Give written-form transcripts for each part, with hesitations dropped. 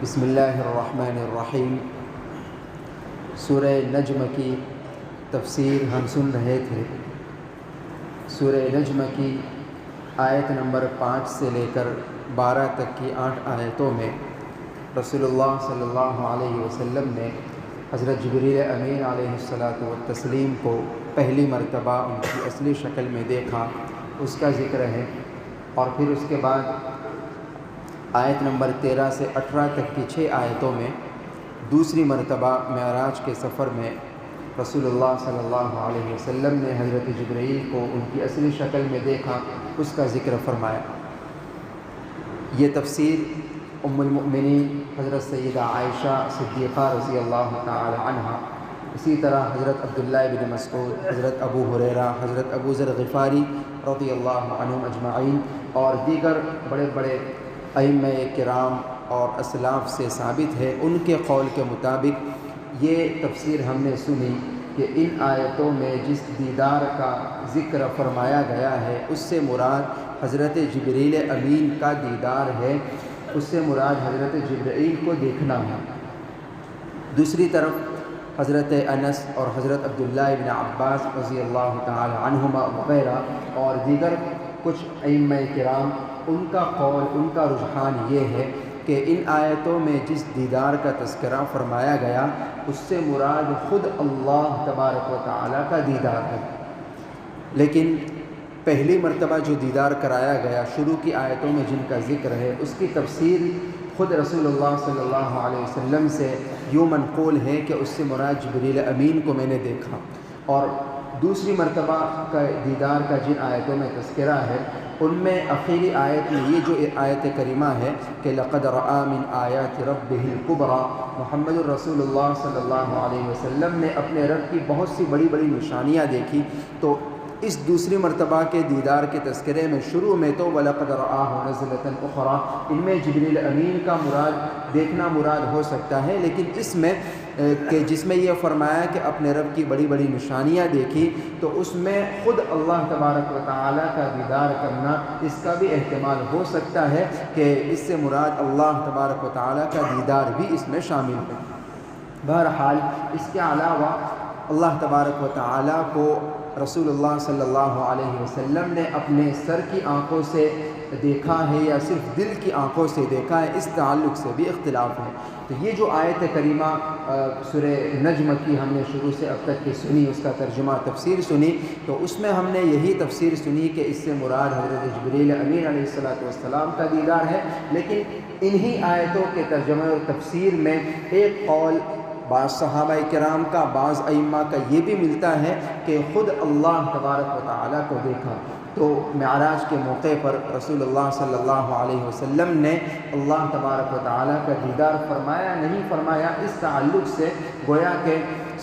بسم اللہ الرحمن الرحیم۔ سورہ نجم کی تفسیر ہم سن رہے تھے۔ سورہ نجم کی آیت نمبر 5 سے لے کر 12 تک کی 8 آیتوں میں رسول اللہ صلی اللہ علیہ وسلم نے حضرت جبریل امین علیہ الصلاۃ والتسلیم کو پہلی مرتبہ ان کی اصلی شکل میں دیکھا، اس کا ذکر ہے۔ اور پھر اس کے بعد آیت نمبر 13 سے 18 تک کی 6 آیتوں میں دوسری مرتبہ معراج کے سفر میں رسول اللہ صلی اللہ علیہ وسلم نے حضرت جبرائیل کو ان کی اصلی شکل میں دیکھا، اس کا ذکر فرمایا۔ یہ تفسیر ام المؤمنین حضرت سیدہ عائشہ صدیقہ رضی اللہ تعالی عنہ، اسی طرح حضرت عبداللہ بن مسعود، حضرت ابو ہریرہ، حضرت ابو ذر غفاری رضی اللہ عنہم اجمعین اور دیگر بڑے بڑے ائمہ کرام اور اسلاف سے ثابت ہے۔ ان کے قول کے مطابق یہ تفسیر ہم نے سنی کہ ان آیتوں میں جس دیدار کا ذکر فرمایا گیا ہے اس سے مراد حضرت جبریل امین کا دیدار ہے، اس سے مراد حضرت جبرائیل کو دیکھنا ہے۔ دوسری طرف حضرت انس اور حضرت عبداللہ بن عباس رضی اللہ تعالی عنہما وغیرہ اور دیگر کچھ ائمہ کرام، ان کا قول، ان کا رجحان یہ ہے کہ ان آیتوں میں جس دیدار کا تذکرہ فرمایا گیا اس سے مراد خود اللہ تبارک و تعالیٰ کا دیدار ہے، لیکن پہلی مرتبہ جو دیدار کرایا گیا شروع کی آیتوں میں جن کا ذکر ہے اس کی تفسیر خود رسول اللہ صلی اللہ علیہ وسلم سے یوں منقول ہے کہ اس سے مراد جبریل امین کو میں نے دیکھا۔ اور دوسری مرتبہ کا دیدار کا جن آیتوں میں تذکرہ ہے ان میں آخری آیت میں یہ جو آیت کریمہ ہے کہ لقد رأى من آیات ربہ الکبریٰ، محمد الرسول اللہ صلی اللہ علیہ وسلم نے اپنے رب کی بہت سی بڑی بڑی نشانیاں دیکھی، تو اس دوسری مرتبہ کے دیدار کے تذکرے میں شروع میں تو وَلَقَدْ رَآهُ نَزْلَةً أُخْرَىٰ، ان میں جبریل امین کا دیکھنا مراد ہو سکتا ہے، لیکن اس میں کہ جس میں یہ فرمایا کہ اپنے رب کی بڑی بڑی نشانیاں دیکھی تو اس میں خود اللہ تبارک و تعالیٰ کا دیدار کرنا اس کا بھی احتمال ہو سکتا ہے کہ اس سے مراد اللہ تبارک و تعالیٰ کا دیدار بھی اس میں شامل ہے۔ بہرحال اس کے علاوہ اللہ تبارک و تعالیٰ کو رسول اللہ صلی اللہ علیہ وسلم نے اپنے سر کی آنکھوں سے دیکھا ہے یا صرف دل کی آنکھوں سے دیکھا ہے، اس تعلق سے بھی اختلاف ہے۔ تو یہ جو آیت کریمہ سورہ نجم کی ہم نے شروع سے اب تک کی سنی، اس کا ترجمہ تفسیر سنی، تو اس میں ہم نے یہی تفسیر سنی کہ اس سے مراد حضرت جبریل امین علیہ السلام کا دیدار ہے، لیکن انہی آیتوں کے ترجمہ اور تفسیر میں ایک قول بعض صحابہ کرام کا، بعض ائمہ کا یہ بھی ملتا ہے کہ خود اللہ تبارک و تعالیٰ کو دیکھا۔ تو معراج کے موقع پر رسول اللہ صلی اللہ علیہ وسلم نے اللہ تبارک و تعالیٰ کا دیدار فرمایا نہیں فرمایا، اس تعلق سے گویا کہ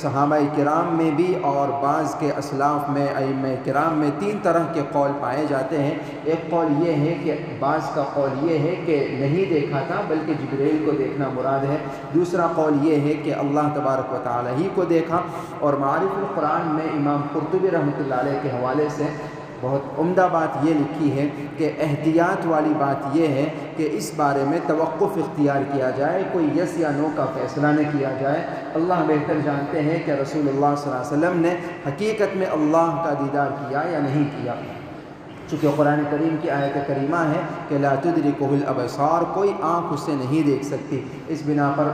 صحابہ کرام میں بھی اور بعض کے اسلاف میں، ائمہ کرام میں 3 طرح کے قول پائے جاتے ہیں۔ ایک قول یہ ہے کہ بعض کا قول یہ ہے کہ نہیں دیکھا تھا بلکہ جبرائیل کو دیکھنا مراد ہے۔ دوسرا قول یہ ہے کہ اللہ تبارک و تعالیٰ ہی کو دیکھا۔ اور معارف القرآن میں امام قرطبی رحمۃ اللہ علیہ کے حوالے سے بہت عمدہ بات یہ لکھی ہے کہ احتیاط والی بات یہ ہے کہ اس بارے میں توقف اختیار کیا جائے، کوئی یس یا نو کا فیصلہ نہ کیا جائے۔ اللہ بہتر جانتے ہیں کہ رسول اللہ صلی اللہ علیہ وسلم نے حقیقت میں اللہ کا دیدار کیا یا نہیں کیا، چونکہ قرآن کریم کی آیت کریمہ ہے کہ لا تدرکہ الابصار، کوئی آنکھ اسے نہیں دیکھ سکتی۔ اس بنا پر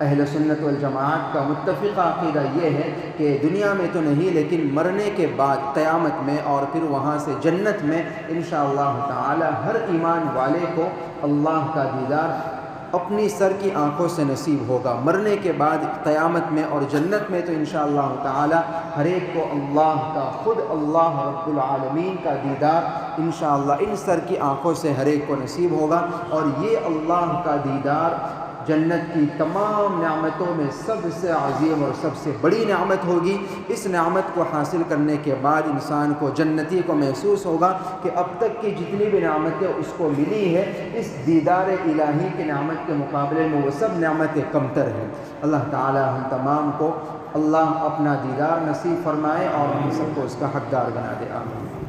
اہل سنت والجماعت کا متفقہ عقیدہ یہ ہے کہ دنیا میں تو نہیں لیکن مرنے کے بعد قیامت میں اور پھر وہاں سے جنت میں انشاءاللہ تعالی ہر ایمان والے کو اللہ کا دیدار اپنی سر کی آنکھوں سے نصیب ہوگا۔ مرنے کے بعد قیامت میں اور جنت میں تو انشاءاللہ تعالی ہر ایک کو اللہ کا، خود اللہ رب العالمین کا دیدار انشاءاللہ ان سر کی آنکھوں سے ہر ایک کو نصیب ہوگا۔ اور یہ اللہ کا دیدار جنت کی تمام نعمتوں میں سب سے عظیم اور سب سے بڑی نعمت ہوگی۔ اس نعمت کو حاصل کرنے کے بعد انسان کو، جنتی کو محسوس ہوگا کہ اب تک کی جتنی بھی نعمتیں اس کو ملی ہے اس دیدار الہی کی نعمت کے مقابلے میں وہ سب نعمتیں کمتر ہیں۔ اللہ تعالی ہم تمام کو اللہ اپنا دیدار نصیب فرمائے اور ہم سب کو اس کا حقدار بنا دے، آمین۔